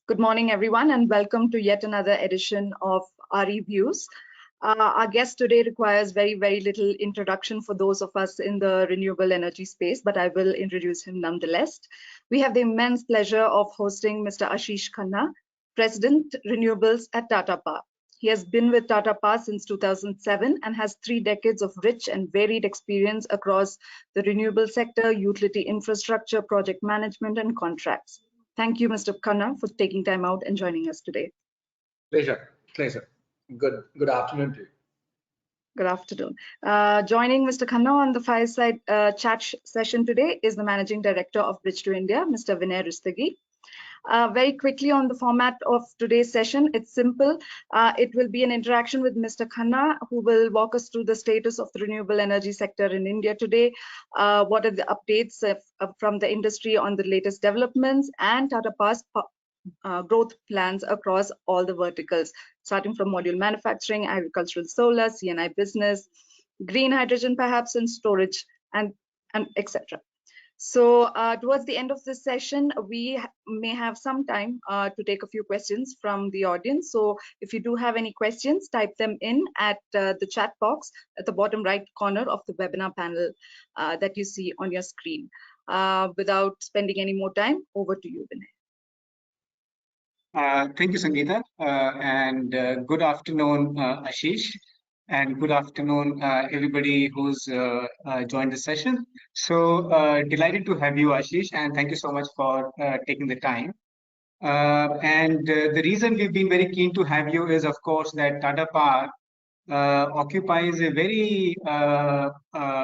Good morning, everyone, and welcome to yet another edition of RE Views. Our guest today requires very little introduction for those of us in the renewable energy space, but I will introduce him nonetheless. We have the immense pleasure of hosting Mr. Ashish Khanna, President Renewables at Tata Power. He has been with Tata Power since 2007 and has 3 decades of rich and varied experience across the renewable sector, utility infrastructure, project management, and contracts. Thank you, Mr. Khanna, for taking time out and joining us today. Pleasure. Good afternoon to you. Good afternoon. Joining Mr. Khanna on the fireside chat session today is the Managing Director of Bridge to India, Mr. Vinay Rustagi. Very quickly on the format of today's session, it's simple. It will be an interaction with Mr. Khanna, who will walk us through the status of the renewable energy sector in India today, what are the updates from the industry on the latest developments, and Tata Power's growth plans across all the verticals, starting from module manufacturing, agricultural solar, C&I business, green hydrogen perhaps, and storage, and etc. So towards the end of this session, we may have some time to take a few questions from the audience. So if you do have any questions, type them in at the chat box at the bottom right corner of the webinar panel that you see on your screen. Without spending any more time, over to you, Vinay. Thank you, Sangeeta, and good afternoon, Ashish. And good afternoon, everybody who's joined the session. So delighted to have you, Ashish, and thank you so much for taking the time. The reason we've been very keen to have you is, of course, that Tata Power occupies a very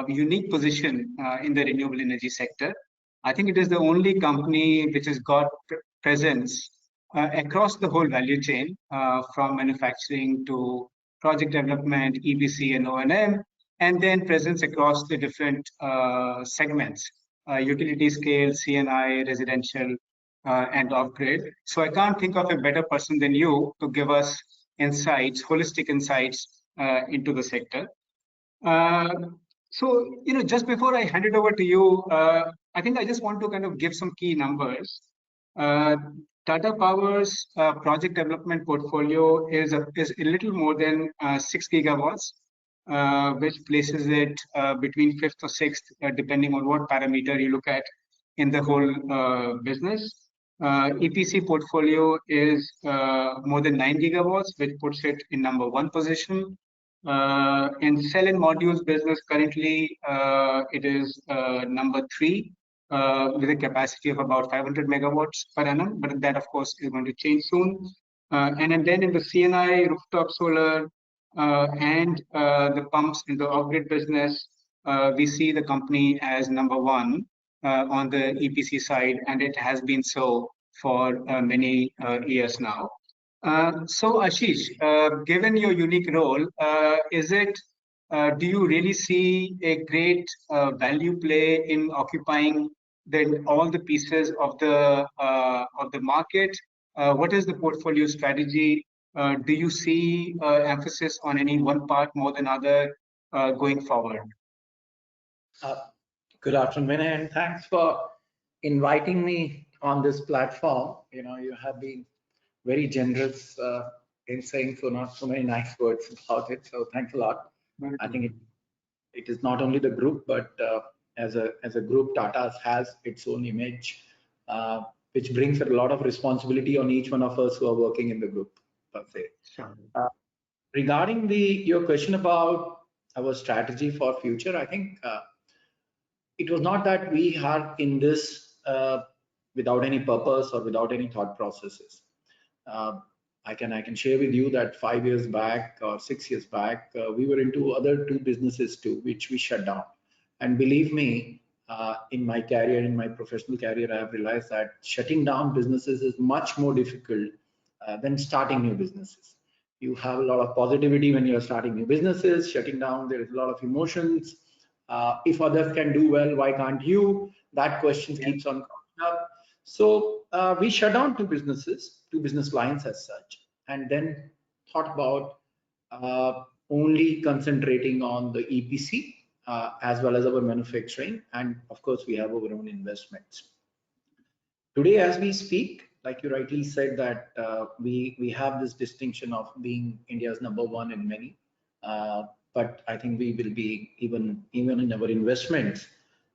unique position in the renewable energy sector. I think it is the only company which has got presence across the whole value chain, from manufacturing to project development, EPC and O&M, and then presence across the different segments, utility scale, C&I, residential, and off-grid. So I can't think of a better person than you to give us insights, holistic insights into the sector. So, just before I hand it over to you, I think I just want to kind of give some key numbers. Tata Power's project development portfolio is a little more than 6 gigawatts, which places it between 5th or 6th, depending on what parameter you look at in the whole business. EPC portfolio is more than 9 gigawatts, which puts it in number 1 position. In cell and modules business, currently it is number 3. With a capacity of about 500 megawatts per annum, but that, of course, is going to change soon. And then in the C&I, rooftop solar, and the pumps in the off-grid business, we see the company as number 1 on the EPC side, and it has been so for many years now. So, Ashish, given your unique role, do you really see a great value play in occupying all the pieces of the market? What is the portfolio strategy? Do you see emphasis on any one part more than other going forward? Good afternoon, Vinay, and thanks for inviting me on this platform. You have been very generous in saying not so many nice words about it. So thanks a lot. I think it is not only the group, but as a group, Tata has its own image, which brings a lot of responsibility on each one of us who are working in the group, per se. Sure. Regarding your question about our strategy for future, I think it was not that we are in this without any purpose or without any thought processes. I can share with you that 5 years back or 6 years back, we were into other 2 businesses too, which we shut down. And believe me, in my career, in my professional career, I have realized that shutting down businesses is much more difficult than starting new businesses. You have a lot of positivity when you're starting new businesses. Shutting down, there is a lot of emotions. If others can do well, why can't you? That question keeps on coming up. So we shut down 2 businesses, 2 business lines as such, and then thought about only concentrating on the EPC as well as our manufacturing, and of course we have our own investments. Today, as we speak, like you rightly said, that we have this distinction of being India's #1 in many, but I think we will be even in our investments,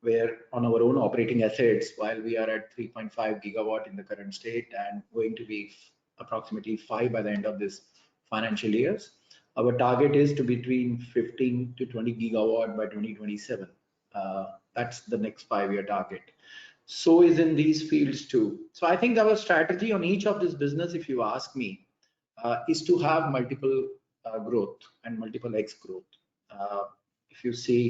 where on our own operating assets, while we are at 3.5 gigawatt in the current state and going to be approximately 5 by the end of this financial years, our target is to between 15 to 20 gigawatt by 2027. That's the next 5-year target. So is in these fields too. So I think our strategy on each of this business, if you ask me, is to have multiple growth and multiple X growth. If you see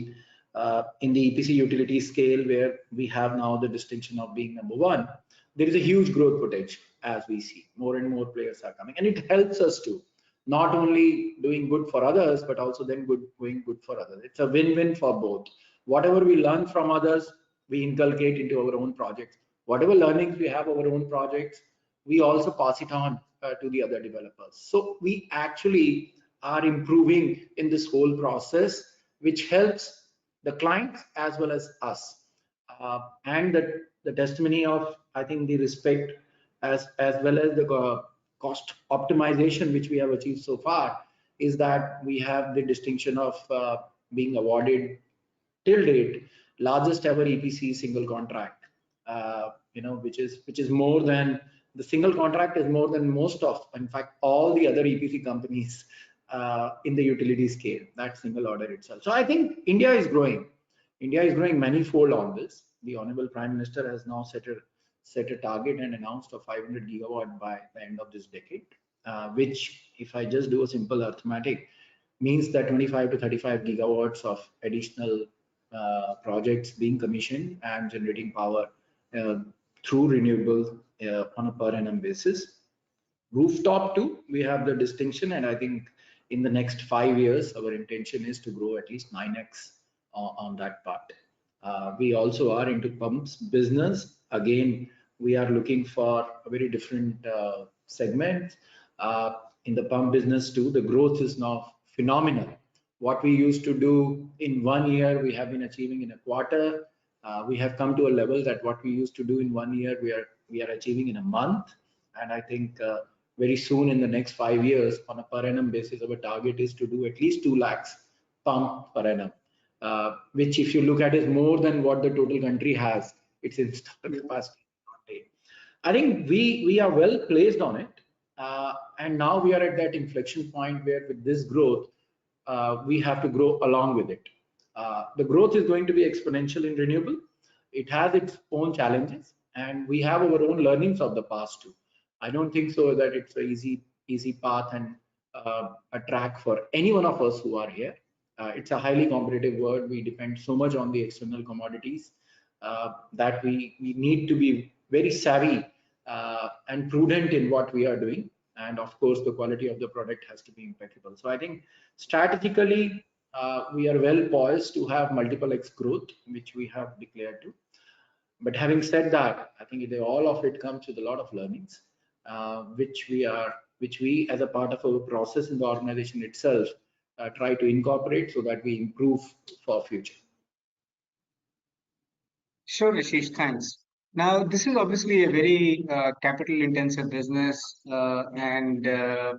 in the EPC utility scale, where we have now the distinction of being #1, there is a huge growth potential. As we see, more and more players are coming, and it helps us to not only doing good for others, but also then going good for others. It's a win-win for both. Whatever we learn from others, we inculcate into our own projects. Whatever learnings we have our own projects, we also pass it on to the other developers. So we actually are improving in this whole process, which helps the clients as well as us. And the testimony of, I think, the respect as well as the cost optimization which we have achieved so far is that we have the distinction of being awarded till date largest ever EPC single contract, which is more than the single contract is more than most of, in fact, all the other EPC companies in the utility scale, that single order itself. So I think India is growing. India is growing manifold on this. The Honorable Prime Minister has now set a target and announced a 500 gigawatt by the end of this decade, which, if I just do a simple arithmetic, means that 25 to 35 gigawatts of additional projects being commissioned and generating power through renewable on a per annum basis. Rooftop too, we have the distinction, and I think in the next 5 years, our intention is to grow at least 9x on that part. We also are into pumps business. Again, we are looking for a very different segment. In the pump business too, the growth is now phenomenal. What we used to do in 1 year, we have been achieving in a quarter. We have come to a level that what we used to do in 1 year, we are achieving in a month. And I think very soon, in the next 5 years, on a per annum basis, our target is to do at least 2 lakhs pump per annum, which, if you look at, is more than what the total country has its installed capacity. I think we are well placed on it, and now we are at that inflection point where, with this growth, we have to grow along with it. The growth is going to be exponential in renewable. It has its own challenges, and we have our own learnings of the past too. I don't think so that it's an easy path and a track for any one of us who are here. It's a highly competitive world. We depend so much on the external commodities that we need to be very savvy and prudent in what we are doing. And of course, the quality of the product has to be impeccable. So I think strategically, we are well poised to have multiple X growth, which we have declared to. But having said that, I think all of it comes with a lot of learnings, which we, as a part of our process in the organization itself, try to incorporate so that we improve for future. Sure, Ashish, thanks. Now, this is obviously a very capital-intensive business, and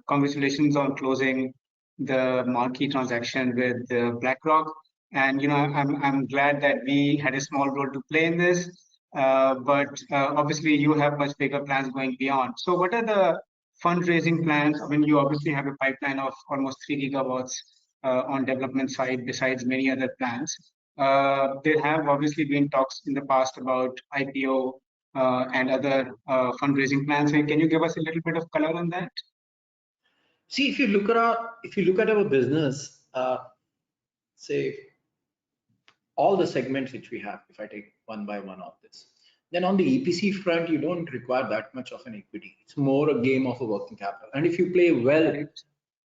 congratulations on closing the marquee transaction with BlackRock. And I'm glad that we had a small role to play in this. But obviously, you have much bigger plans going beyond. So, what are the fundraising plans? I mean, you obviously have a pipeline of almost 3 gigawatts on development side, besides many other plans. There have obviously been talks in the past about IPO and other fundraising plans. Can you give us a little bit of color on that? See, if you look at our business, say all the segments which we have, if I take one by one of this, then on the EPC front, you don't require that much of an equity. It's more a game of a working capital. And if you play well,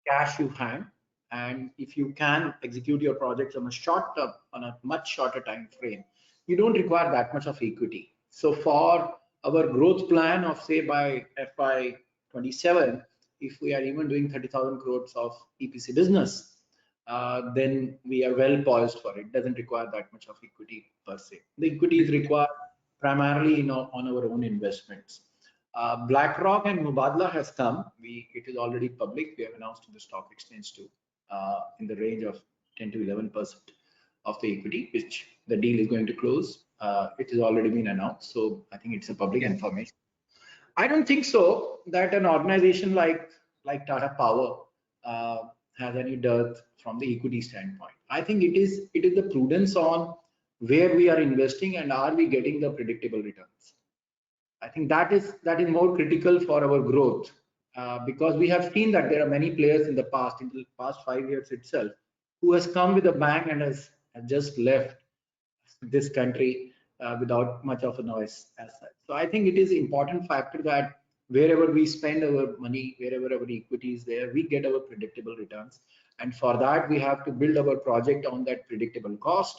cash you hand, and if you can execute your projects on a much shorter time frame, you don't require that much of equity. So for our growth plan of, say, by FY27, if we are even doing 30,000 crores of EPC business, then we are well poised for it. It doesn't require that much of equity per se. The equity is required primarily on our own investments. BlackRock and Mubadala has come. It is already public. We have announced to the stock exchange too, in the range of 10 to 11% of the equity, which the deal is going to close. It has already been announced, so I think it's a public information. I don't think so that an organization like Tata Power has any dearth from the equity standpoint. I think it is the prudence on where we are investing and are we getting the predictable returns. I think that is more critical for our growth, because we have seen that there are many players in the past 5 years itself, who has come with a bang and has just left this country without much of a noise as such. So I think it is important factor that wherever we spend our money, wherever our equity is there, we get our predictable returns. And for that, we have to build our project on that predictable cost,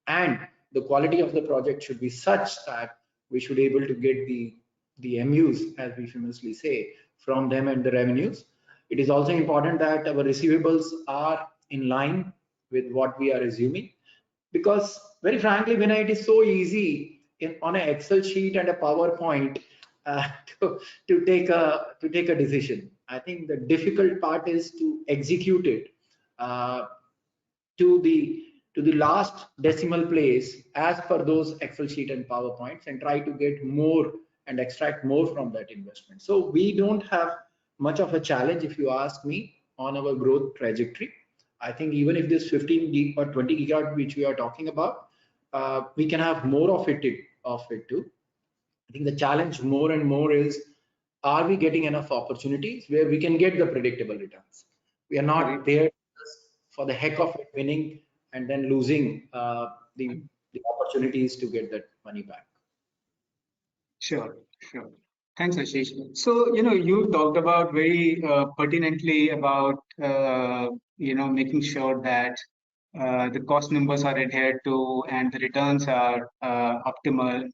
and the quality of the project should be such that we should be able to get the MUs, as we famously say, from them and the revenues. It is also important that our receivables are in line with what we are assuming, because very frankly, when it is so easy on an Excel sheet and a PowerPoint uh, to take a decision. I think the difficult part is to execute it uh, to the last decimal place as per those Excel sheet and PowerPoints, and try to get more and extract more from that investment. So we don't have much of a challenge, if you ask me, on our growth trajectory. I think even if this 15 gig or 20 gigawatt which we are talking about, we can have more of it too. I think the challenge more and more is, are we getting enough opportunities where we can get the predictable returns? We are not there just for the heck of it, winning and then losing the opportunities to get that money back. Sure, sure. Thanks, Ashish. So, you talked about very pertinently about, making sure that the cost numbers are adhered to and the returns are optimal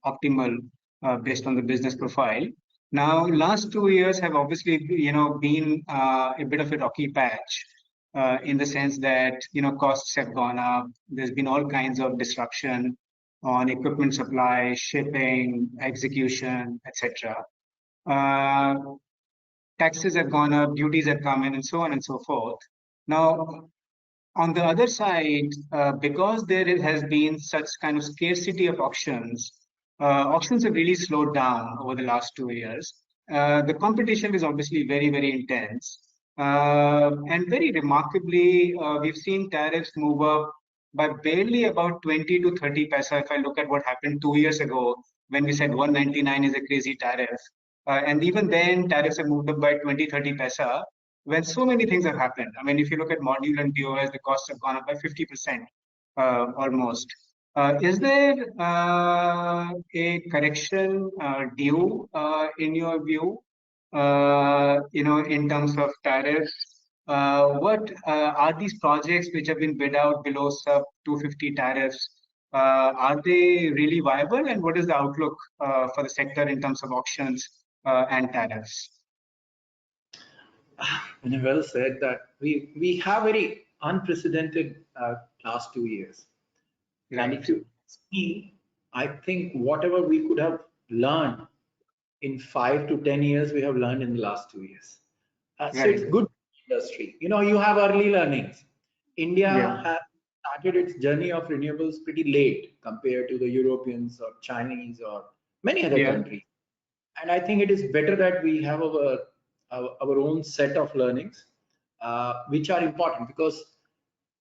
based on the business profile. Now, last 2 years have obviously, been a bit of a rocky patch in the sense that, costs have gone up. There's been all kinds of disruption on equipment supply, shipping, execution, etc. Uh, Taxes have gone up, duties have come in, and so on and so forth. Now, on the other side, because has been such kind of scarcity of auctions, auctions have really slowed down over the last 2 years. The competition is obviously very, very intense. And very remarkably, we've seen tariffs move up by barely about 20 to 30 paisa. If I look at what happened 2 years ago, when we said 199 is a crazy tariff. And even then, tariffs have moved up by 20, 30 paisa when so many things have happened. I mean, if you look at module and BOS, the costs have gone up by 50% almost. Is there a correction due in your view, in terms of tariffs? What are these projects which have been bid out below sub 250 tariffs? Are they really viable? And what is the outlook for the sector in terms of auctions and tariffs? Well said that we have very unprecedented last 2 years. Right. And if you ask me, I think whatever we could have learned in 5 to 10 years, we have learned in the last 2 years. So Right. it's good industry. You have early learnings. India has started its journey of renewables pretty late compared to the Europeans or Chinese or many other countries. And I think it is better that we have our own set of learnings, which are important, because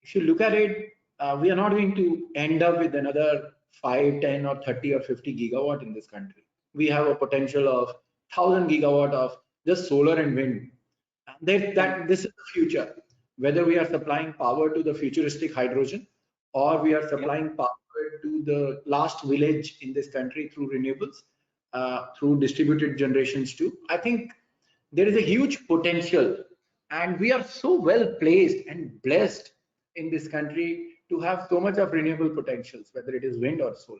if you look at it, we are not going to end up with another 5, 10 or 30 or 50 gigawatt in this country. We have a potential of 1,000 gigawatt of just solar and wind. This is the future. Whether we are supplying power to the futuristic hydrogen, or we are supplying power to the last village in this country through renewables, through distributed generations too. I think there is a huge potential, and we are so well placed and blessed in this country to have so much of renewable potentials, whether it is wind or solar.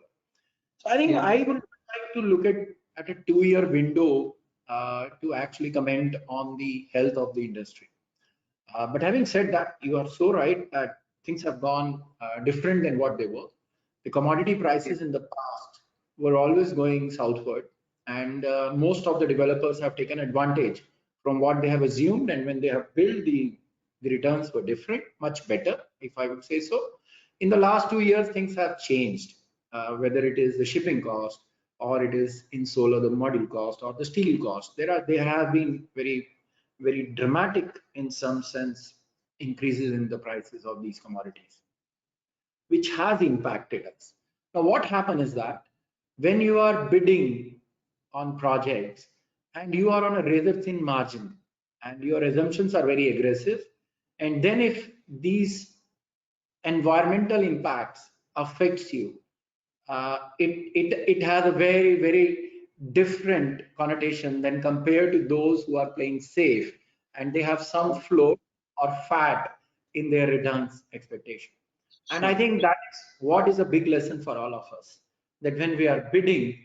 So I think I would like to look at a 2-year window to actually comment on the health of the industry. But having said that, you are so right that things have gone different than what they were. The commodity prices in the past were always going southward, and most of the developers have taken advantage from what they have assumed, and when they have built, the returns were different, much better, if I would say so. In the last 2 years, things have changed, whether it is the shipping cost, or it is in solar the module cost, or the steel cost. They have been very dramatic in some sense increases in the prices of these commodities, which has impacted us. Now, what happened is that when you are bidding on projects and you are on a razor thin margin and your assumptions are very aggressive, and then if these environmental impacts affects you, it has a very different connotation than compared to those who are playing safe and they have some float or fat in their returns expectation. And I think that's what is a big lesson for all of us, that when we are bidding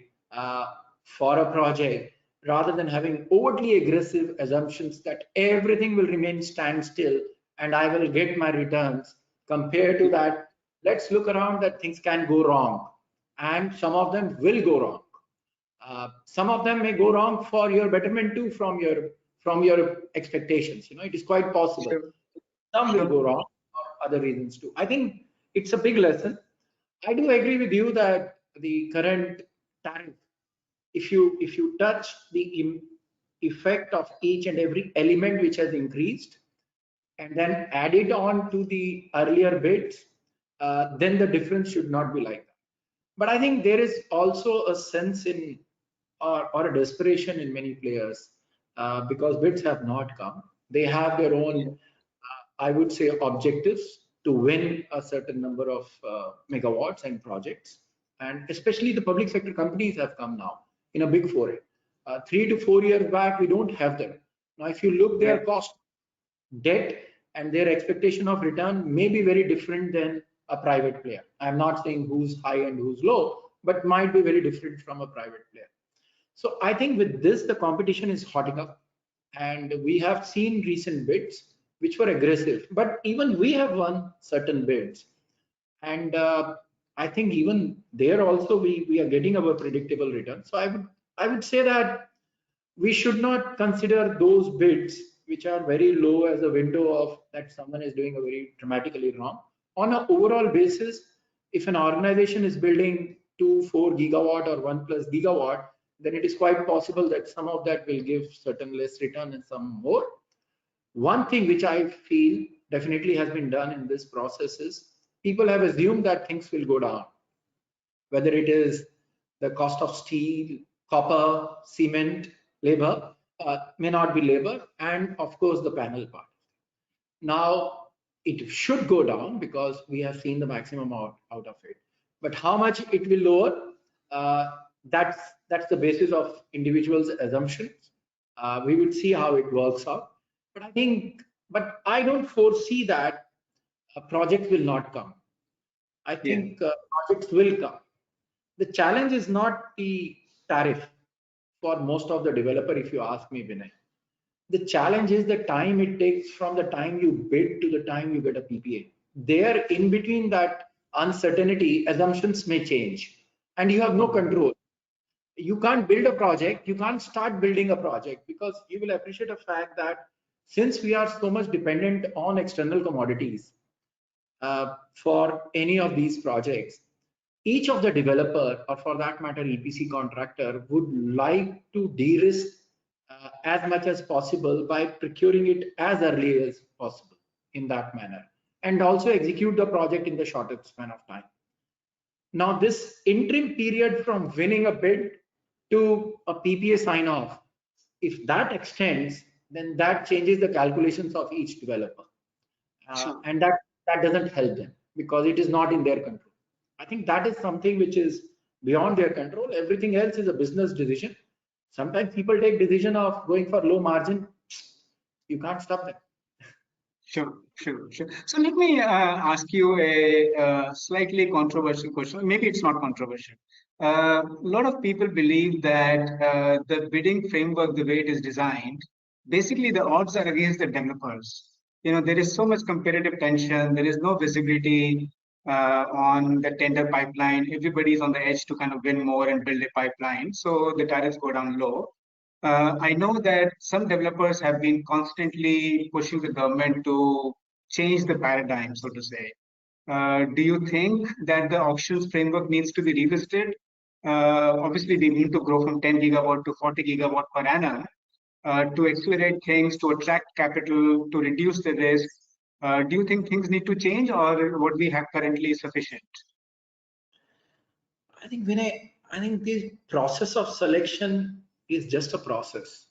for a project, rather than having overtly aggressive assumptions that everything will remain standstill and I will get my returns, compared to that, let's look around that things can go wrong, and some of them will go wrong. Some of them may go wrong for your betterment too, from your expectations. It is quite possible. Sure. Some will go wrong for other reasons too. I think it's a big lesson. I do agree with you that the current tariff, if you touch the effect of each and every element which has increased, and then add it on to the earlier bids, then the difference should not be like that. But I think there is also a sense in or a desperation in many players, because bids have not come. They have their own, I would say, objectives to win a certain number of megawatts and projects. And especially the public sector companies have come now in a big foray. 3 to 4 years back, we don't have them. Now, if you look their cost, debt, and their expectation of return may be very different than a private player. I'm not saying who's high and who's low, but might be very different from a private player. So I think with this, the competition is hotting up, and we have seen recent bids which were aggressive, but even we have won certain bids. And I think even there also we are getting our predictable return. So I would say that we should not consider those bids which are very low as a window of that someone is doing a very dramatically wrong. On an overall basis, if an organization is building 4 gigawatt or 1+ gigawatt, then it is quite possible that some of that will give certain less return and some more. One thing which I feel definitely has been done in this process is people have assumed that things will go down, whether it is the cost of steel, copper, cement, labor, may not be labor, and of course the panel part. Now, it should go down because we have seen the maximum out of it. But how much it will lower, that's the basis of individuals' assumptions. We will see how it works out. But I don't foresee that a project will not come. I think projects will come. The challenge is not the tariff for most of the developer, if you ask me, Vinay. The challenge is the time it takes from the time you bid to the time you get a PPA. There, in between that uncertainty, assumptions may change, and you have no control. You can't build a project, you can't start building a project, because you will appreciate the fact that since we are so much dependent on external commodities for any of these projects, each of the developer, or for that matter EPC contractor, would like to de-risk as much as possible by procuring it as early as possible in that manner, and also execute the project in the shortest span of time. Now, this interim period from winning a bid to a PPA sign off, if that extends, then that changes the calculations of each developer, and that doesn't help them because it is not in their control. I think that is something which is beyond their control. Everything else is a business decision. Sometimes people take decision of going for low margin. You can't stop them. Sure. So let me ask you a slightly controversial question. Maybe it's not controversial. A lot of people believe that the bidding framework, the way it is designed, basically the odds are against the developers. There is so much competitive tension. There is no visibility. on the tender pipeline. Everybody's on the edge to kind of win more and build a pipeline. So the tariffs go down low. I know that some developers have been constantly pushing the government to change the paradigm, so to say. Do you think that the auctions framework needs to be revisited? Obviously, we need to grow from 10 gigawatt to 40 gigawatt per annum to accelerate things, to attract capital, to reduce the risk. Do you think things need to change, or what we have currently is sufficient? I think Vinay, I think the process of selection is just a process.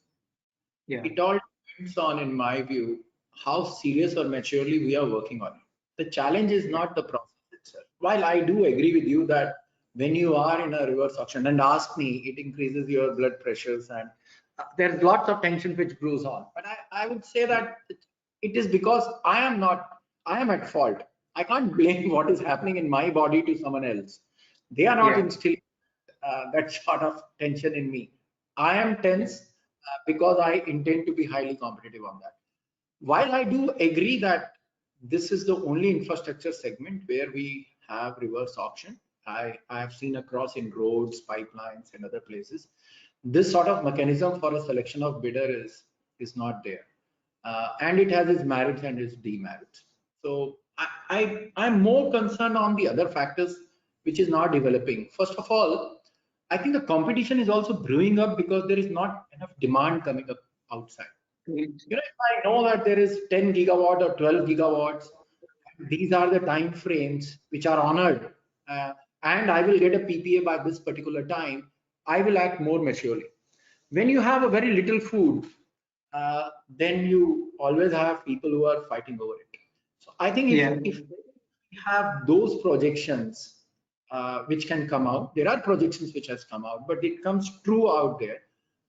Yeah. It all depends on, in my view, how serious or maturely we are working on it. The challenge is not the process itself. While I do agree with you that when you are in a reverse auction, and ask me, it increases your blood pressures and there's lots of tension which grows on. But I would say that it is because I am at fault. I can't blame what is happening in my body to someone else. They are not Yeah. instilling that sort of tension in me. I am tense because I intend to be highly competitive on that. While I do agree that this is the only infrastructure segment where we have reverse auction, I have seen across in roads, pipelines, and other places, this sort of mechanism for a selection of bidder is not there, and it has its merits and its demerits. So I'm more concerned on the other factors which is not developing. First of all, I think the competition is also brewing up because there is not enough demand coming up outside. If I know that there is 10 gigawatt or 12 gigawatts, these are the time frames which are honored, and I will get a PPA by this particular time, I will act more maturely. When you have a very little food, then you always have people who are fighting over it. So I think Yeah. if we have those projections which can come out, there are projections which has come out, but it comes true out there.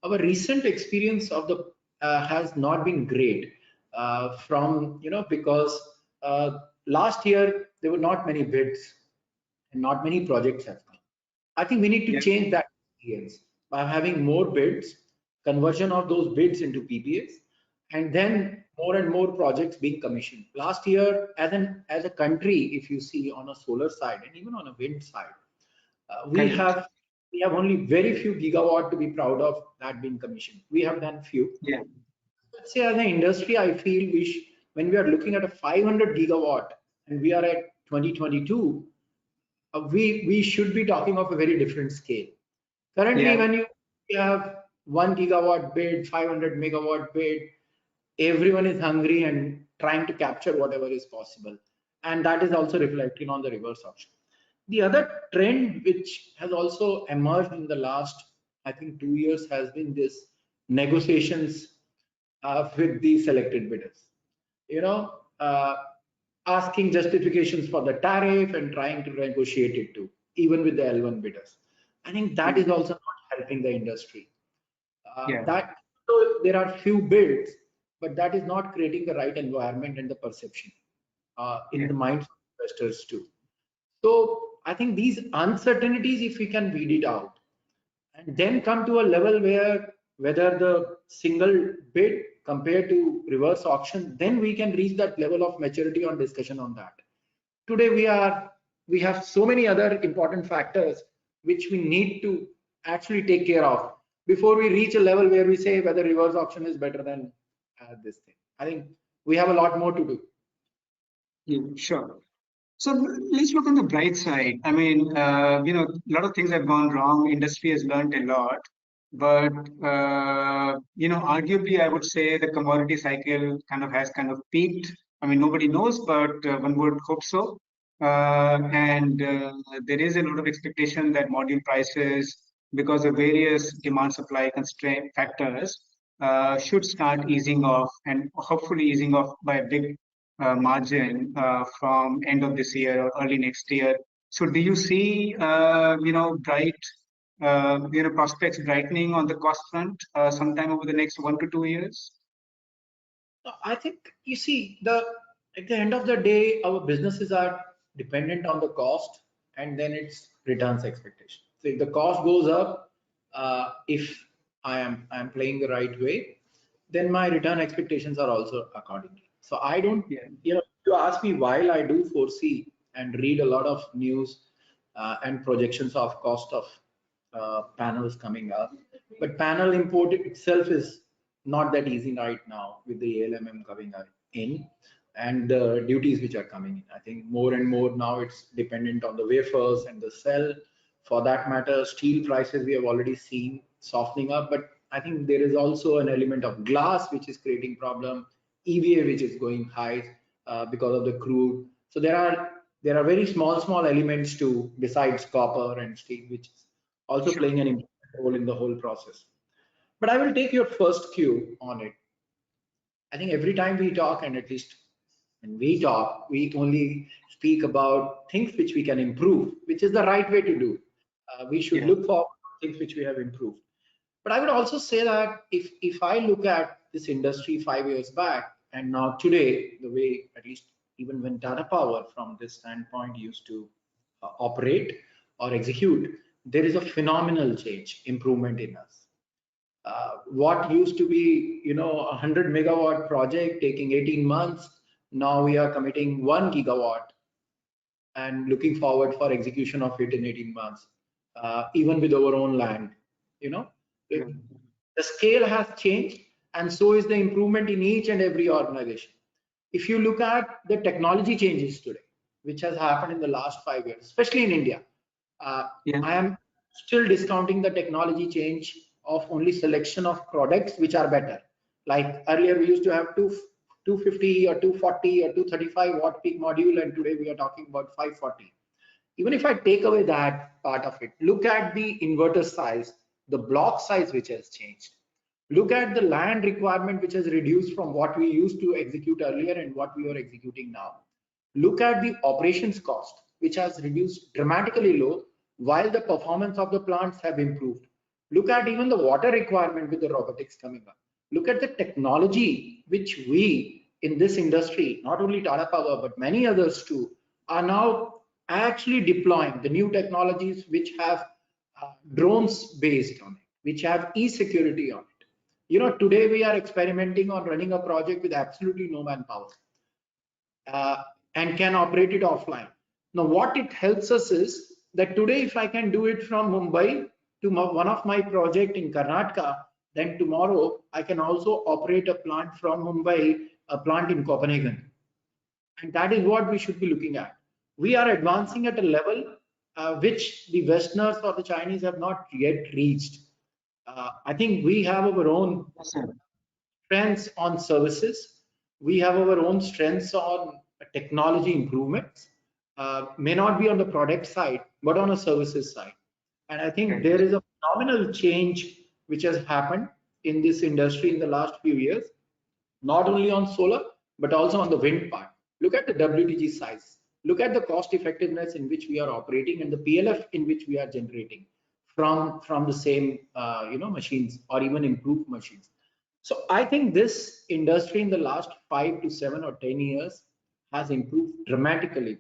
Our recent experience of the has not been great from because last year there were not many bids and not many projects have come. I think we need to Yeah. change that experience by having more bids, conversion of those bids into PPAs, and then more and more projects being commissioned. Last year, as a country, if you see on a solar side and even on a wind side, we Correct. have only very few gigawatt to be proud of that being commissioned. We have done few. Yeah. Let's say as an industry, I feel when we are looking at a 500 gigawatt and we are at 2022, we should be talking of a very different scale. Currently, Yeah. when you have 1 gigawatt bid, 500 megawatt bid, everyone is hungry and trying to capture whatever is possible. And that is also reflecting on the reverse auction. The other trend which has also emerged in the last, I think, 2 years has been this negotiations with the selected bidders. You know, asking justifications for the tariff and trying to negotiate it too, even with the L1 bidders. I think that is also not helping the industry. Yeah. That so there are few bids, but that is not creating the right environment and the perception in Yeah. the minds of investors too. So I think these uncertainties, if we can weed it out, and then come to a level where whether the single bid compared to reverse auction, then we can reach that level of maturity on discussion on that. Today we have so many other important factors which we need to actually take care of before we reach a level where we say whether reverse auction is better than this thing. I think we have a lot more to do. Yeah. Sure. So let's look on the bright side. I mean, a lot of things have gone wrong. Industry has learned a lot, but arguably, I would say the commodity cycle has peaked. I mean, nobody knows, but one would hope so. And there is a lot of expectation that module prices, because of various demand supply constraint factors, should start easing off, and hopefully easing off by a big margin from end of this year or early next year. So do you see, bright, prospects brightening on the cost front sometime over the next 1 to 2 years? I think you see at the end of the day, our businesses are dependent on the cost and then its returns expectation. So if the cost goes up, if I am playing the right way, then my return expectations are also accordingly. So I don't, Yeah. if you ask me, while I do foresee and read a lot of news and projections of cost of panels coming up. But panel import itself is not that easy right now with the ALMM coming in and the duties which are coming in. I think more and more now it's dependent on the wafers and the cell. For that matter, steel prices we have already seen softening up, but I think there is also an element of glass which is creating problem, EVA which is going high because of the crude. So there are very small elements to besides copper and steel which is also playing an important role in the whole process. But I will take your first cue on it. I think every time we talk, and at least when we talk, we only speak about things which we can improve, which is the right way to do. We should look for things which we have improved. But I would also say that if I look at this industry 5 years back and now today, the way at least even when Tata Power from this standpoint used to operate or execute, there is a phenomenal change, improvement in us. What used to be, a 100 megawatt project taking 18 months, now we are committing 1 gigawatt and looking forward for execution of it in 18 months, even with our own land. The scale has changed, and so is the improvement in each and every organization. If you look at the technology changes today, which has happened in the last 5 years, especially in India, I am still discounting the technology change of only selection of products which are better. Like earlier, we used to have 250 or 240 or 235 watt peak module, and today we are talking about 540. Even if I take away that part of it, look at the inverter size, the block size which has changed. Look at the land requirement which has reduced from what we used to execute earlier and what we are executing now. Look at the operations cost which has reduced dramatically low while the performance of the plants have improved. Look at even the water requirement with the robotics coming up. Look at the technology which we in this industry, not only Tata Power but many others too, are now actually deploying the new technologies which have drones based on it, which have e-security on it. Today we are experimenting on running a project with absolutely no manpower and can operate it offline. Now, what it helps us is that today, if I can do it from Mumbai to one of my project in Karnataka, then tomorrow I can also operate a plant from Mumbai, a plant in Copenhagen. And that is what we should be looking at. We are advancing at a level which the Westerners or the Chinese have not yet reached. I think we have our own strengths on services. We have our own strengths on technology improvements. May not be on the product side, but on a services side. And I think there is a phenomenal change which has happened in this industry in the last few years, not only on solar, but also on the wind part. Look at the WTG size. Look at the cost effectiveness in which we are operating and the PLF in which we are generating from the same machines or even improved machines. So I think this industry in the last 5 to 7 or 10 years has improved dramatically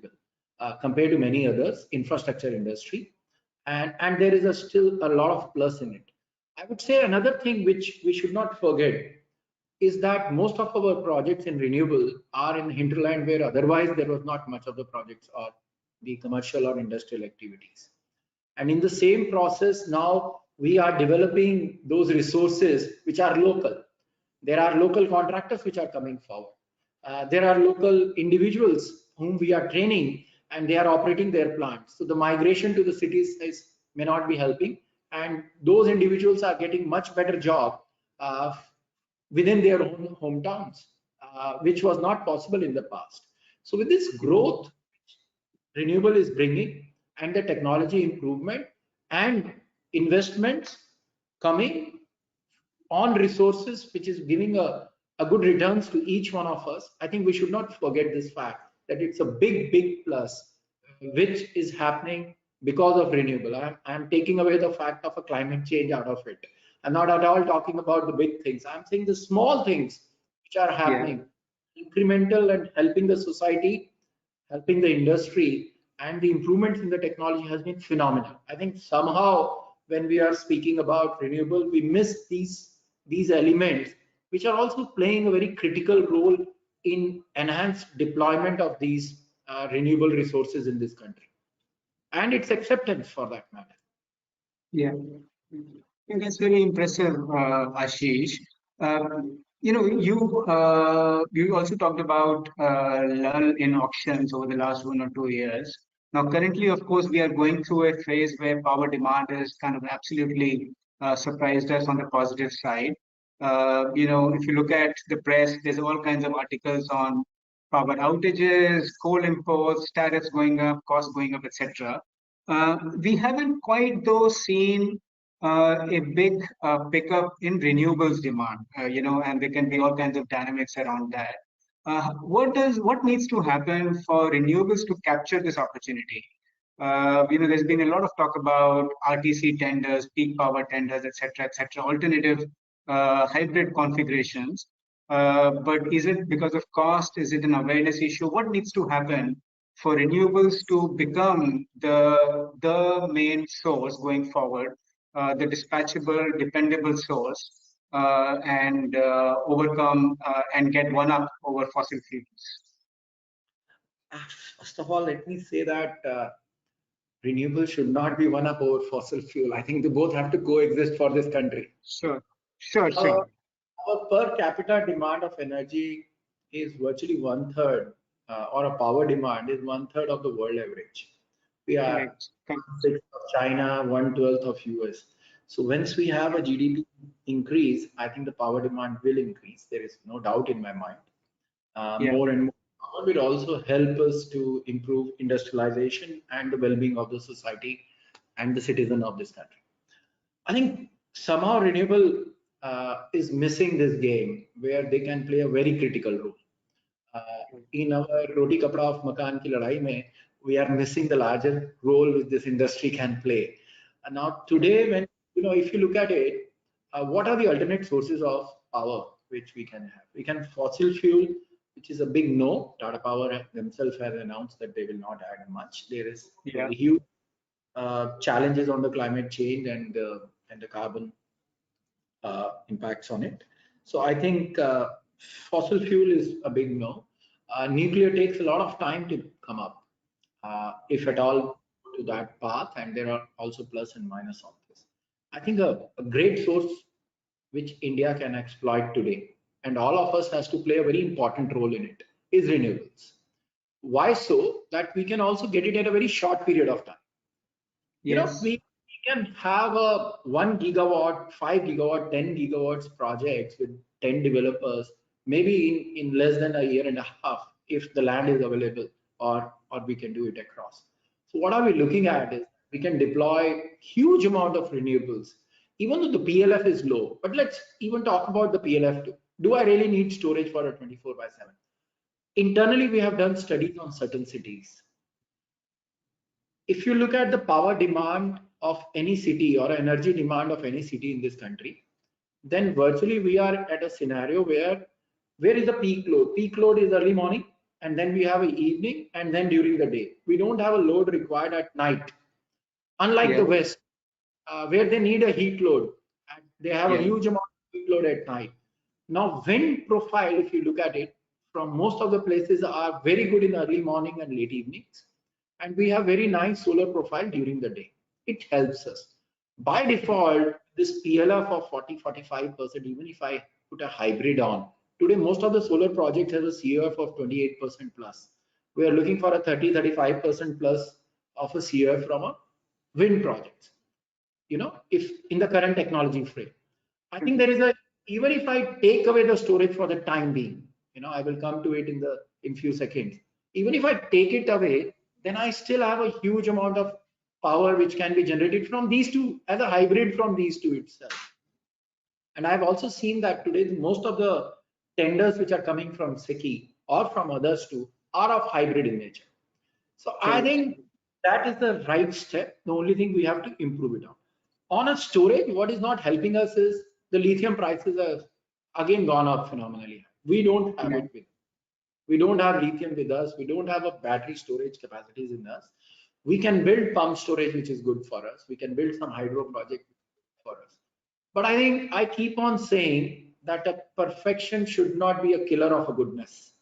compared to many others infrastructure industry, and there is still a lot of plus in it. I would say another thing which we should not forget is that most of our projects in renewable are in hinterland where otherwise there was not much of the projects or the commercial or industrial activities. And in the same process, now we are developing those resources which are local. There are local contractors which are coming forward. There are local individuals whom we are training and they are operating their plants. So the migration to the cities may not be helping, and those individuals are getting much better job within their own hometowns, which was not possible in the past. So with this growth, renewable is bringing and the technology improvement and investments coming on resources, which is giving a good returns to each one of us. I think we should not forget this fact that it's a big plus which is happening because of renewable. I'm taking away the fact of a climate change out of it. I'm not at all talking about the big things. I'm saying the small things which are happening, incremental and helping the society, helping the industry, and the improvements in the technology has been phenomenal. I think somehow when we are speaking about renewable, we miss these elements which are also playing a very critical role in enhanced deployment of these renewable resources in this country and its acceptance for that matter. Yeah. Yeah, that's very impressive, Ashish. You also talked about lull in auctions over the last 1 or 2 years. Now, currently, of course, we are going through a phase where power demand is kind of absolutely surprised us on the positive side. If you look at the press, there's all kinds of articles on power outages, coal imports, tariffs going up, costs going up, etc. We haven't quite though seen a big pickup in renewables demand, and there can be all kinds of dynamics around that. What needs to happen for renewables to capture this opportunity? There's been a lot of talk about RTC tenders, peak power tenders, etc., alternative hybrid configurations. But is it because of cost? Is it an awareness issue? What needs to happen for renewables to become the main source going forward, the dispatchable, dependable source, and overcome and get one up over fossil fuels? First of all, let me say that renewable should not be one up over fossil fuel. I think they both have to coexist for this country. Sure. Our per capita demand of energy is virtually 1/3, or a power demand is 1/3 of the world average. We are Correct. 1/6 of China, 1/12 of US. So once we have a GDP increase, I think the power demand will increase. There is no doubt in my mind. Yeah. More and more power will also help us to improve industrialization and the well-being of the society and the citizen of this country. I think somehow renewable is missing this game where they can play a very critical role. In our roti kapda of makan ki ladai mein, we are missing the larger role which this industry can play. And now today, when if you look at it, what are the alternate sources of power which we can have? We can fossil fuel, which is a big no. Tata Power themselves have announced that they will not add much. There is very huge challenges on the climate change and the carbon impacts on it. So I think fossil fuel is a big no. Nuclear takes a lot of time to come up, if at all, to that path, and there are also plus and minus on this. I think a great source which India can exploit today, and all of us has to play a very important role in it, is renewables. Why so? That we can also get it at a very short period of time. Yes. We can have a 1 gigawatt, 5 gigawatt, 10 gigawatts projects with 10 developers, maybe in less than a year and a half, if the land is available, or we can do it across. So what are we looking at is we can deploy huge amount of renewables, even though the PLF is low. But let's even talk about the PLF too. Do I really need storage for a 24/7? Internally, we have done studies on certain cities. If you look at the power demand of any city or energy demand of any city in this country, then virtually we are at a scenario where is the peak load? Peak load is early morning, and then we have an evening, and then during the day. We don't have a load required at night. Unlike the West, where they need a heat load, and they have a huge amount of heat load at night. Now, wind profile, if you look at it, from most of the places are very good in early morning and late evenings. And we have very nice solar profile during the day. It helps us. By default, this PLF of 40-45%, even if I put a hybrid on, today most of the solar projects have a CUF of 28% plus. We are looking for a 30-35% plus of a CUF from a wind project. If in the current technology frame, I think there is even if I take away the storage for the time being, I will come to it in few seconds. Even if I take it away, then I still have a huge amount of power which can be generated from these two as a hybrid from these two itself. And I've also seen that today most of the tenders which are coming from SECI or from others too are of hybrid in nature. So I think that is the right step. The only thing we have to improve it on a storage. What is not helping us is the lithium prices have again gone up phenomenally. We don't have it with. We don't have lithium with us. We don't have a battery storage capacities in us. We can build pump storage, which is good for us. We can build some hydro project for us. But I think I keep on saying that a perfection should not be a killer of a goodness.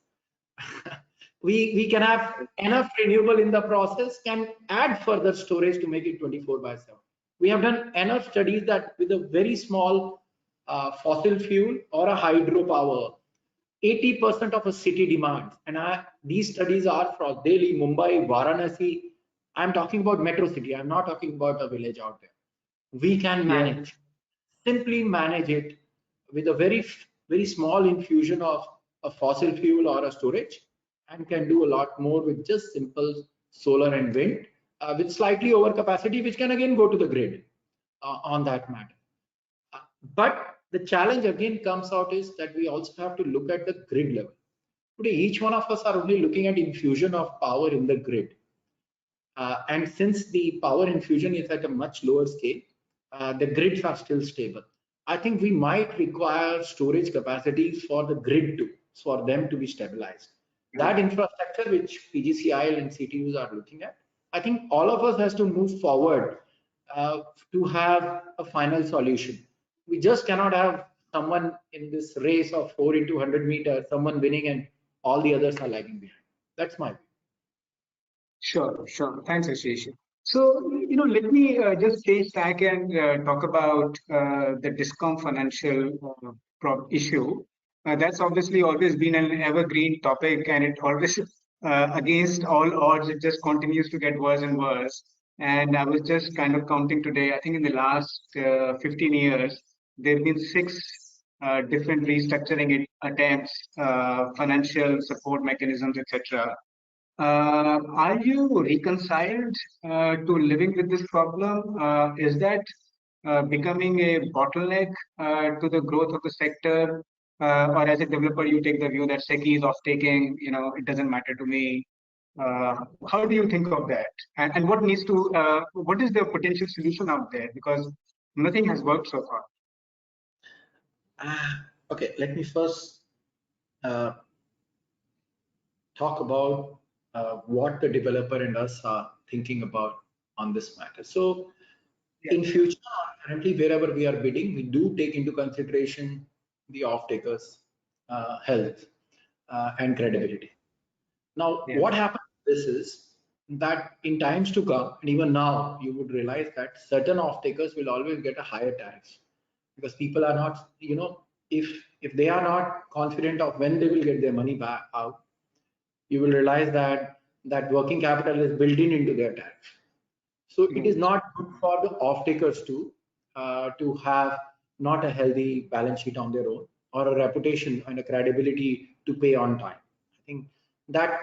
we can have enough renewable in the process, can add further storage to make it 24/7. We have done enough studies that with a very small fossil fuel or a hydropower, 80% of a city demands, and these studies are for Delhi, Mumbai, Varanasi. I'm talking about metro city. I'm not talking about a village out there. We can manage, simply manage it with a very small infusion of a fossil fuel or a storage, and can do a lot more with just simple solar and wind with slightly over capacity, which can again go to the grid on that matter. But the challenge again comes out is that we also have to look at the grid level. Today, each one of us are only looking at infusion of power in the grid. And since the power infusion is at a much lower scale, the grids are still stable. I think we might require storage capacities for the grid too, for them to be stabilized. That infrastructure which PGCIL and CTUs are looking at, I think all of us has to move forward to have a final solution. We just cannot have someone in this race of 4 into 100 meters, someone winning and all the others are lagging behind. That's my view. Sure, sure. Thanks, Ashish. So, let me just change tack and talk about the DISCOM financial issue. That's obviously always been an evergreen topic, and it always, against all odds, it just continues to get worse and worse. And I was just kind of counting today, I think in the last 15 years, there have been 6 different restructuring attempts, financial support mechanisms, etc. Are you reconciled to living with this problem? Is that becoming a bottleneck to the growth of the sector? Or as a developer, you take the view that SECI is off taking, it doesn't matter to me. How do you think of that? And what what is the potential solution out there? Because nothing has worked so far. Okay, let me first talk about what the developer and us are thinking about on this matter. So in future, currently wherever we are bidding, we do take into consideration the off-takers' health and credibility. Now, what happens this is that in times to come, and even now, you would realize that certain off-takers will always get a higher tariff because people are not, if they are not confident of when they will get their money back out, you will realize that working capital is built into their tariff. So it is not good for the off-takers to have not a healthy balance sheet on their own or a reputation and a credibility to pay on time. I think that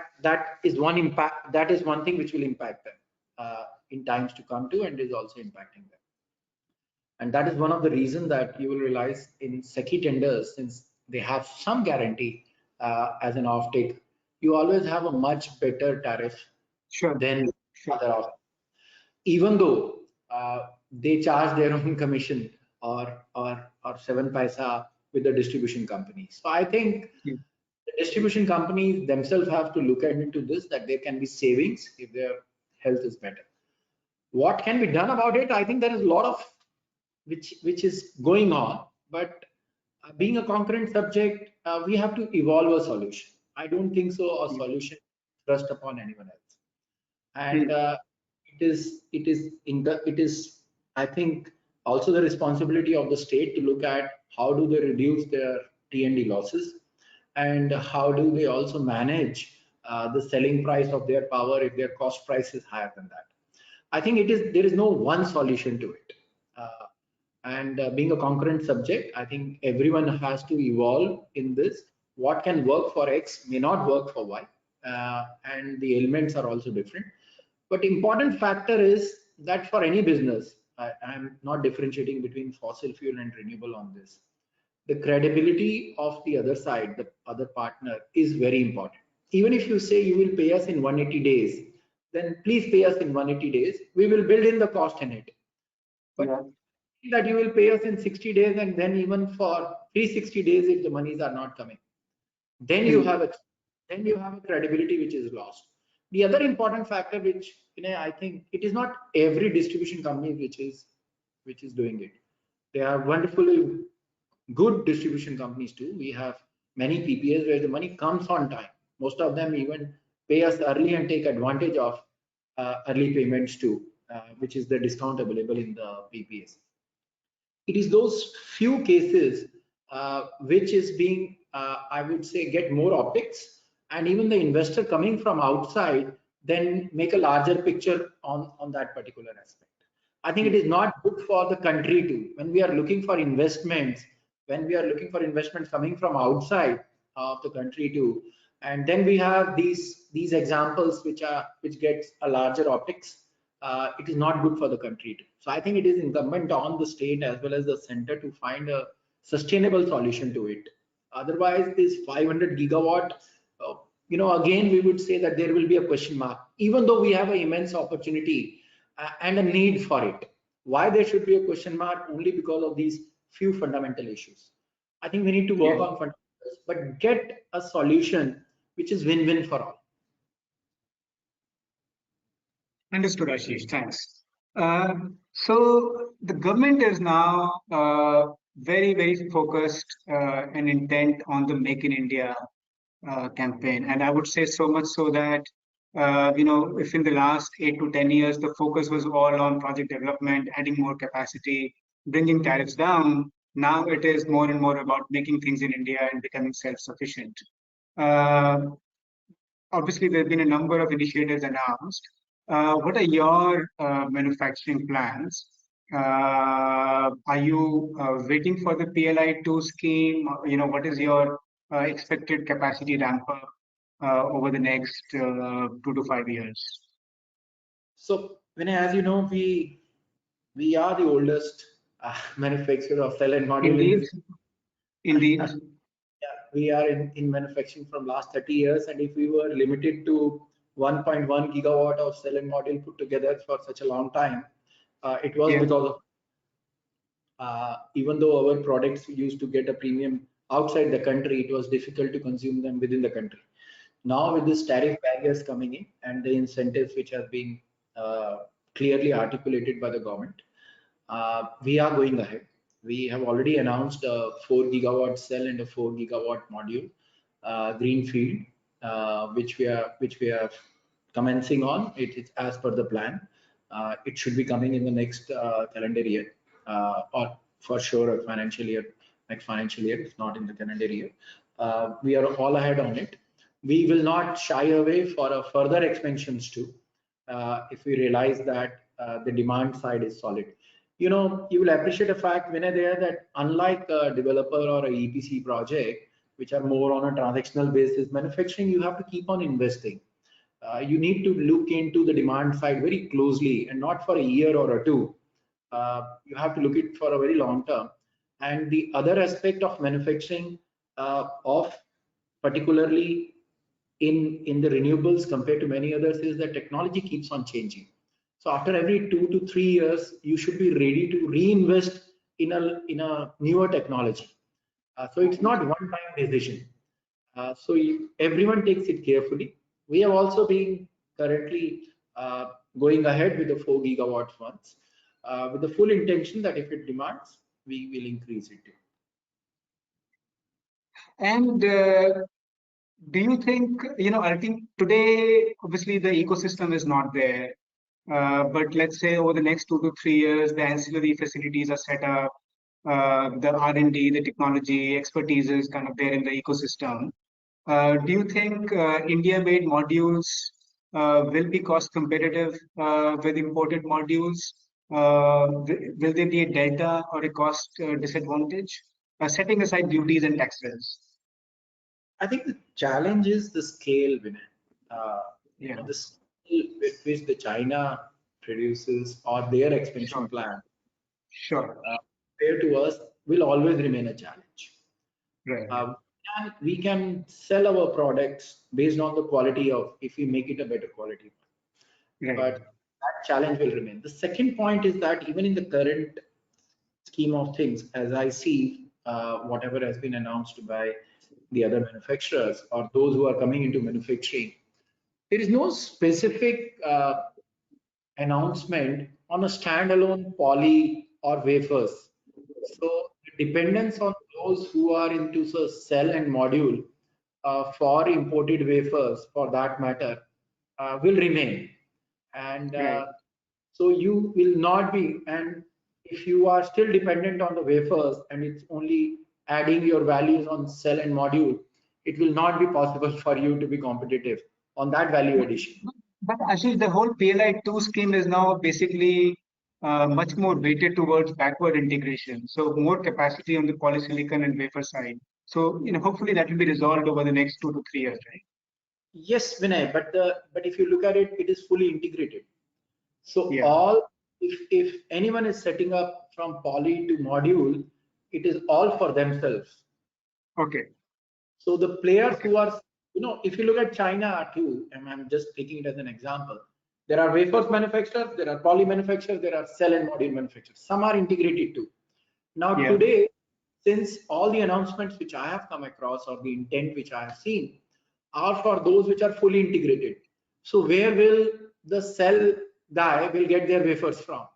is one impact. That is one thing which will impact them in times to come too, and is also impacting them. And that is one of the reasons that you will realize in SECI tenders, since they have some guarantee as an offtake, you always have a much better tariff than other off. Even though they charge their own commission or 7 paisa with the distribution companies. So I think the distribution companies themselves have to look into this, that there can be savings if their health is better. What can be done about it? I think there is a lot of which is going on, but being a concurrent subject, we have to evolve a solution. I don't think so a solution thrust upon anyone else. And it is I think also the responsibility of the state to look at how do they reduce their T&D losses, and how do they also manage the selling price of their power if their cost price is higher than that. I think there is no one solution to it. And being a concurrent subject, I think everyone has to evolve in this. What can work for X may not work for Y, and the elements are also different. But important factor is that for any business, I'm not differentiating between fossil fuel and renewable on this. The credibility of the other side, the other partner, is very important. Even if you say you will pay us in 180 days, then please pay us in 180 days. We will build in the cost in it. But that you will pay us in 60 days, and then even for 360 days if the monies are not coming, then you have a credibility which is lost. The other important factor, which I think it is not every distribution company which is doing it. There are wonderfully good distribution companies too. We have many PPAs where the money comes on time. Most of them even pay us early and take advantage of early payments too, which is the discount available in the PPAs. It is those few cases which is being, I would say, get more optics, and even the investor coming from outside then make a larger picture on that particular aspect. I think it is not good for the country too. When we are looking for investments, coming from outside of the country too, and then we have these examples which gets a larger optics, it is not good for the country too. So I think it is incumbent on the state as well as the center to find a sustainable solution to it. Otherwise, this 500 gigawatt, again, we would say that there will be a question mark, even though we have an immense opportunity and a need for it. Why there should be a question mark? Only because of these few fundamental issues. I think we need to work on fundamentals, but get a solution which is win-win for all. Understood, Ashish. Thanks. So the government is now very, very focused and intent on the Make in India campaign, and I would say so much so that if in the last 8 to 10 years the focus was all on project development, adding more capacity, bringing tariffs down, now it is more and more about making things in India and becoming self-sufficient. Obviously, there have been a number of initiatives announced. What are your manufacturing plans? Are you waiting for the PLI-2 scheme? What is your expected capacity ramp up over the next 2 to 5 years? So, Vinay, as you know, we are the oldest manufacturer of cell and module. Indeed. Yeah, we are in manufacturing from last 30 years, and if we were limited to 1.1 gigawatt of cell and module put together for such a long time, it was because of even though our products used to get a premium outside the country, it was difficult to consume them within the country. Now with this tariff barriers coming in and the incentives which have been clearly articulated by the government, we are going ahead. We have already announced a 4 gigawatt cell and a 4 gigawatt module greenfield, which we are commencing on. It is as per the plan. It should be coming in the next calendar year, or for sure next financial year, if not in the calendar year. We are all ahead on it. We will not shy away for a further expansions too, if we realize that the demand side is solid. You will appreciate the fact, when there, that unlike a developer or a EPC project, which are more on a transactional basis, manufacturing, you have to keep on investing. You need to look into the demand side very closely, and not for a year or two. You have to look it for a very long term. And the other aspect of manufacturing, of particularly in the renewables compared to many others, is that technology keeps on changing. So after every 2 to 3 years, you should be ready to reinvest in a newer technology. So it's not one-time decision. So everyone takes it carefully. We have also been currently going ahead with the 4 gigawatts ones, with the full intention that if it demands, we will increase it. And do you think, I think today, obviously the ecosystem is not there. But let's say over the next 2 to 3 years, the ancillary facilities are set up, the R&D, the technology, expertise is kind of there in the ecosystem. Do you think India-made modules will be cost competitive with imported modules? Will there be a delta or a cost disadvantage, setting aside duties and taxes? I think the challenge is the scale, Vinay. The scale with which the China produces or their expansion plan, compared to us, will always remain a challenge. Right. We can sell our products based on the quality of, if we make it a better quality. Right. But that challenge will remain. The second point is that even in the current scheme of things, as I see whatever has been announced by the other manufacturers or those who are coming into manufacturing, there is no specific announcement on a standalone poly or wafers. So the dependence on those who are into cell and module for imported wafers, for that matter, will remain. And so you will not be, and if you are still dependent on the wafers and it's only adding your values on cell and module, it will not be possible for you to be competitive on that value addition. But Ashish, the whole PLI 2 scheme is now basically much more weighted towards backward integration. So more capacity on the polysilicon and wafer side. So hopefully that will be resolved over the next 2 to 3 years, right? Yes, Vinay, but if you look at it, it is fully integrated. So Yeah. if anyone is setting up from poly to module, it is all for themselves. Okay. So the players Okay. who are, if you look at China too, and I'm just taking it as an example, there are wafers manufacturers, there are poly manufacturers, there are cell and module manufacturers. Some are integrated too. Now Yeah. today, since all the announcements which I have come across or the intent which I have seen are for those which are fully integrated. So where will the cell guy will get their wafers from?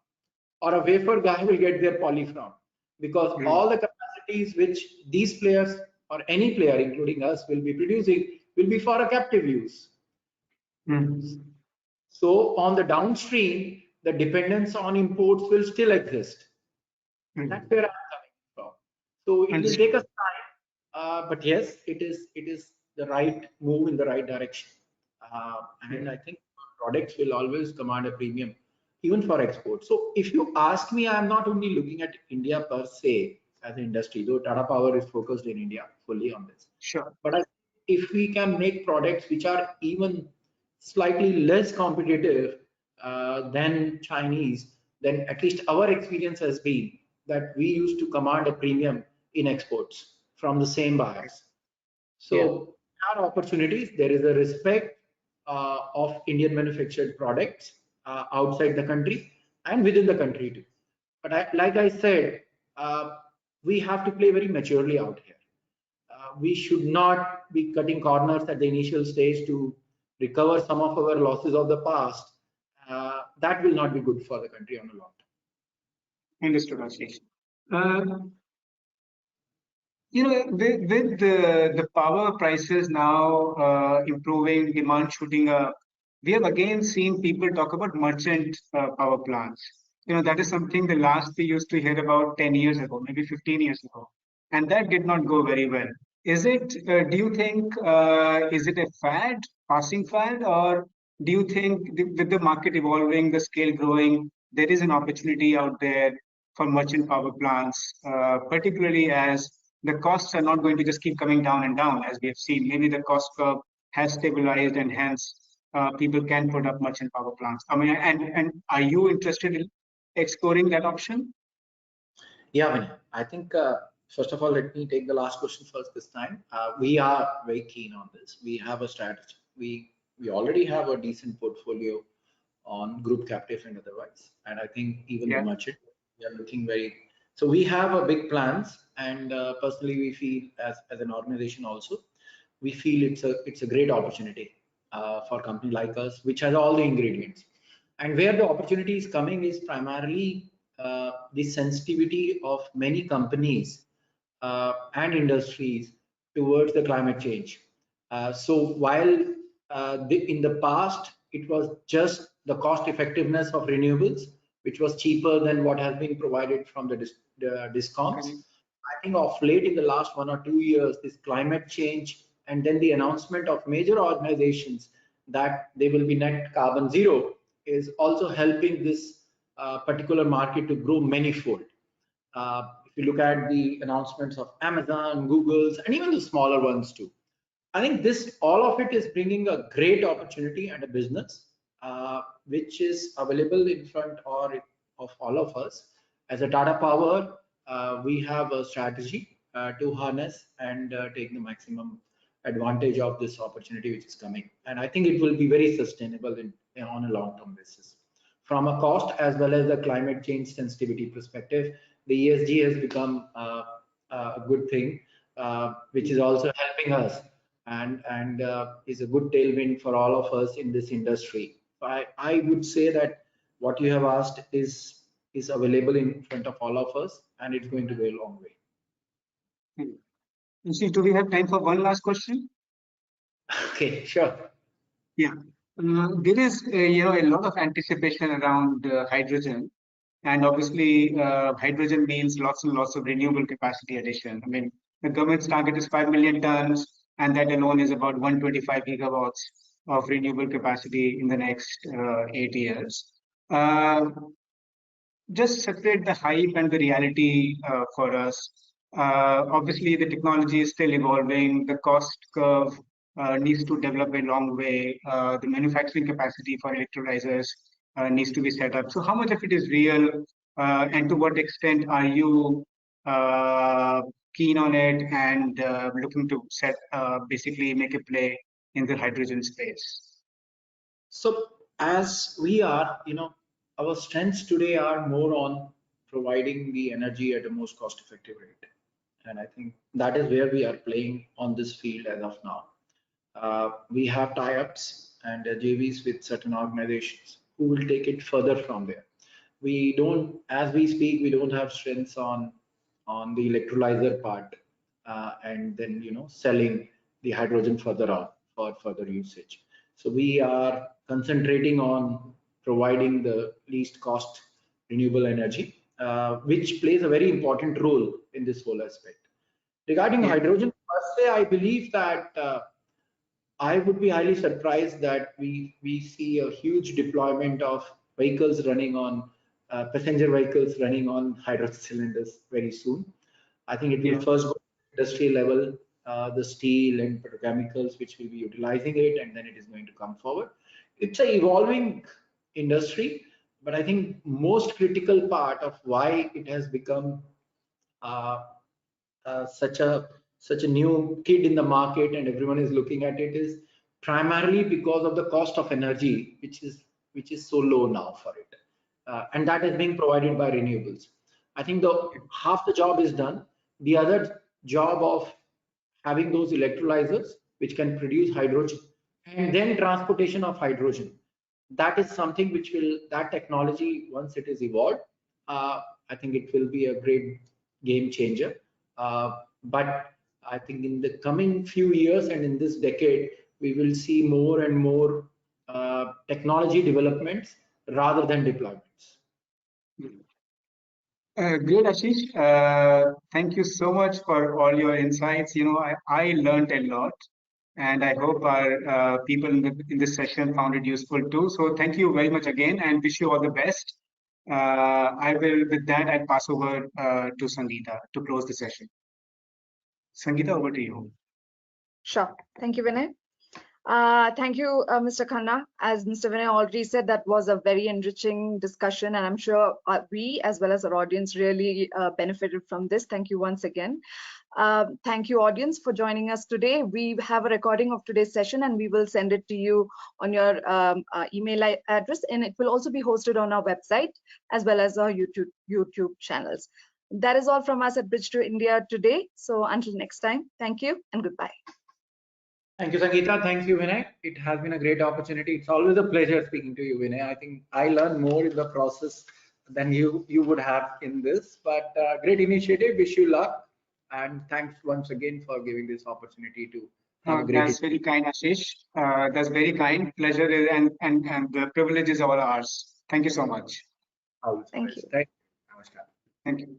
Or a wafer guy will get their poly from? Because all the capacities which these players or any player, including us, will be producing will be for a captive use. Mm. So on the downstream, the dependence on imports will still exist. That's where I'm coming from. So it will take us time, but yes, it is the right move in the right direction. And I think products will always command a premium, even for export. So if you ask me, I'm not only looking at India per se as an industry, though Tata Power is focused in India fully on this. Sure. But if we can make products which are even slightly less competitive than Chinese, then at least our experience has been that we used to command a premium in exports from the same buyers. Yeah. So there are opportunities. There is a respect of Indian manufactured products outside the country and within the country too. But like I said, we have to play very maturely out here. We should not be cutting corners at the initial stage to recover some of our losses of the past. That will not be good for the country on the long term. Understood, Ashish. With the power prices now improving, demand shooting up, we have again seen people talk about merchant power plants. That is something the last we used to hear about 10 years ago, maybe 15 years ago. And that did not go very well. Do you think, is it a fad, passing fad, or do you think with the market evolving, the scale growing, there is an opportunity out there for merchant power plants, particularly as the costs are not going to just keep coming down and down, as we have seen. Maybe the cost curve has stabilized, and hence people can put up merchant power plants. I mean, and are you interested in exploring that option? Yeah, Vinay. I think first of all, let me take the last question first this time. We are very keen on this. We have a strategy. We already have a decent portfolio on group captive and otherwise, and I think even the merchant, we are looking very. So we have a big plans, and personally, we feel as an organization also, we feel it's a great opportunity for a company like us, which has all the ingredients. And where the opportunity is coming is primarily the sensitivity of many companies and industries towards the climate change. So while in the past it was just the cost effectiveness of renewables, which was cheaper than what has been provided from the discoms. I think of late in the last 1 or 2 years, this climate change and then the announcement of major organizations that they will be net carbon zero is also helping this particular market to grow manifold. If you look at the announcements of Amazon, Google's, and even the smaller ones too, I think all of it is bringing a great opportunity and a business which is available in front of all of us. As a Tata Power, we have a strategy to harness and take the maximum advantage of this opportunity which is coming. And I think it will be very sustainable on a long-term basis. From a cost as well as a climate change sensitivity perspective, the ESG has become a good thing, which is also helping us and is a good tailwind for all of us in this industry. I would say that what you have asked is available in front of all of us, and it's going to go a long way. See, do we have time for one last question? Okay, sure. Yeah. There is, a lot of anticipation around hydrogen. And obviously, hydrogen means lots and lots of renewable capacity addition. I mean, the government's target is 5 million tons, and that alone is about 125 gigawatts of renewable capacity in the next 8 years. Uh, just separate the hype and the reality for us. Obviously, the technology is still evolving. The cost curve needs to develop a long way. The manufacturing capacity for electrolyzers needs to be set up. So, how much of it is real, and to what extent are you keen on it and looking to basically make a play in the hydrogen space? So as we are, our strengths today are more on providing the energy at the most cost-effective rate. And I think that is where we are playing on this field as of now. We have tie-ups and JVs with certain organizations who will take it further from there. We don't, as we speak, we don't have strengths on the electrolyzer part, and then selling the hydrogen further on for further usage. So we are concentrating on providing the least cost renewable energy, which plays a very important role in this whole aspect. Regarding Yeah. hydrogen per se, I believe that I would be highly surprised that we see a huge deployment of vehicles running on passenger vehicles running on hydrogen cylinders very soon. I think it will Yeah. first go to industry level, the steel and petrochemicals which will be utilizing it, and then it is going to come forward. It's a evolving industry, but I think most critical part of why it has become uh, such a new kid in the market and everyone is looking at it is primarily because of the cost of energy, which is so low now for it, and that is being provided by renewables. I think the half the job is done. The other job of having those electrolyzers which can produce hydrogen and then transportation of hydrogen, that is something which will, that technology, once it is evolved, I think it will be a great game changer. But I think in the coming few years and in this decade, we will see more and more technology developments rather than deployments. Great, Ashish. Thank you so much for all your insights. I learned a lot, and I hope our people in this session found it useful too. So thank you very much again, and wish you all the best. I will, with that, I pass over to Sangeeta to close the session. Sangeeta, over to you. Sure. Thank you, Vinay. Thank you, Mr. Khanna. As Mr. Vinay already said, that was a very enriching discussion, and I'm sure we, as well as our audience, really benefited from this. Thank you once again. Thank you, audience, for joining us today. We have a recording of today's session, and we will send it to you on your email address, and it will also be hosted on our website as well as our YouTube channels. That is all from us at Bridge to India today. So until next time, thank you and goodbye. Thank you, Sangeeta. Thank you, Vinay. It has been a great opportunity. It's always a pleasure speaking to you, Vinay. I think I learn more in the process than you would have in this. But great initiative. Wish you luck, and thanks once again for giving this opportunity to have a great. That's very kind, Ashish. That's very kind. Pleasure and the privilege is all ours. Thank you so much. Thank you. Thank you. Namaskar. Thank you.